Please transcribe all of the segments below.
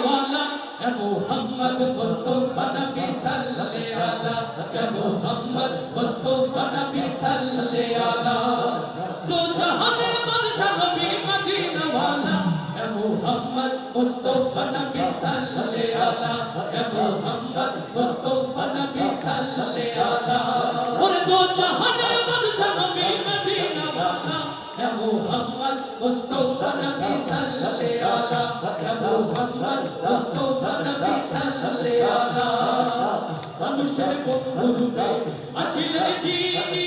वाला ए मोहम्मद मुस्तफा नबी सल्ले अला ए मोहम्मद मुस्तफा नबी सल्ले अला तो जहाने बादशाह नबी मदीना वाला ए मोहम्मद मुस्तफा नबी सल्ले अला ए मोहम्मद मुस्तफा नबी सल्ले अला और दो जहाने बादशाह नबी मदीना वाला ए मोहम्मद मुस्तफा नबी सल्ले अला ए मोहम्मद मुस्तफा नबी सल्ले अला মানুষের বন্ধু রূপে আসিলেন যিনি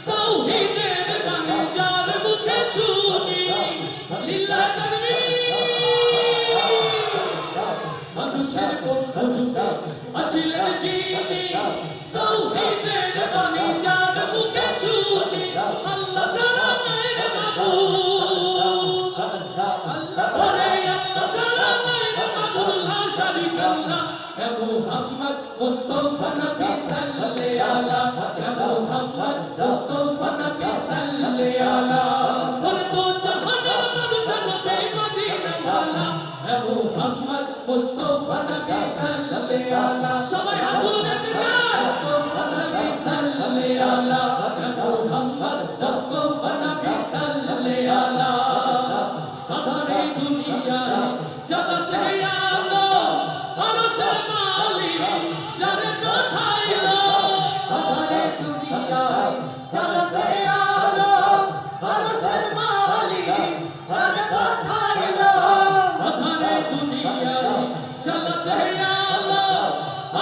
তাওহীদের বাণী যার মুখে শুনি লিল্লাহ তাকবীর মানুষের বন্ধু রূপে আসিলেন যিনি তাওহীদের বাণী যার মুখে শুনি আল্লাহ ছাড়া নাই রে মাবুদ আল্লাহ ছাড়া নাই রে মাবুদ লা শারীকা আল্লাহ এ মুহাম্মদ মুস্তাফা নবী সাল্লে আলা এ মুহাম্মদ মুস্তাফা নবী সাল্লে আলা और दो जहाনের বাদশা নবী মদিনা वाला এ মুহাম্মদ মুস্তাফা নবী সাল্লে আলা সবাই হাত তুলে দেখতে চাই মুস্তাফা নবী সাল্লে আলা এ মুহাম্মদ মুস্তাফা নবী সাল্লে আলা আধারে দুনিয়ায় জ্বালাতে আলো আরশের মালিক যারে পাঠাইলো আধারে দুনিয়ায় জ্বালাতে আলো আরশের মালিক যারে পাঠাইলো আধারে দুনিয়ায় জ্বালাতে আলো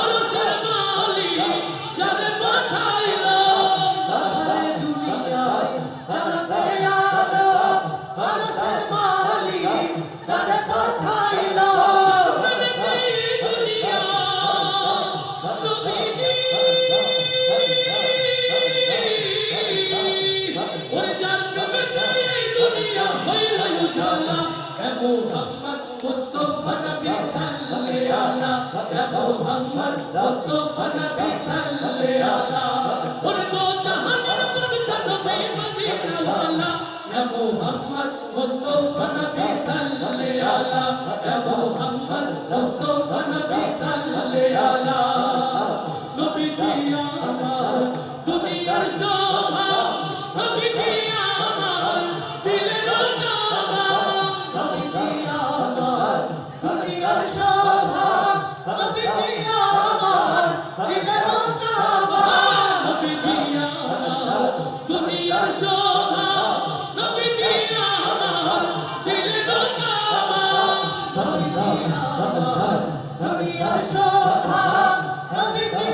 আরশের মালিক যারে পাঠাইলো আধারে দুনিয়ায় জ্বালাতে আলো আরশের মালিক যারে পাঠাইলো मोहम्मद मुस्तफा नबी सल्ले अला या मोहम्मद मुस्तफा नबी सल्ले अला और दो जहाনের বাদশা নবী মদিনা वाला या मोहम्मद मुस्तफा नबी सल्ले अला या मोहम्मद मुस्तफा नबी सल्ले अला नबी जी আমার দুনিয়ার শোভা নবী জি আমার দিলের কাবা নবীজি আমার দুনিয়ার শোভা নবীজি আমার দিলের কাবা নবীজি আমার দুনিয়ার শোভা নবীজি আমার দিলের কাবা নবীজি আমার দুনিয়ার শোভা নবীজি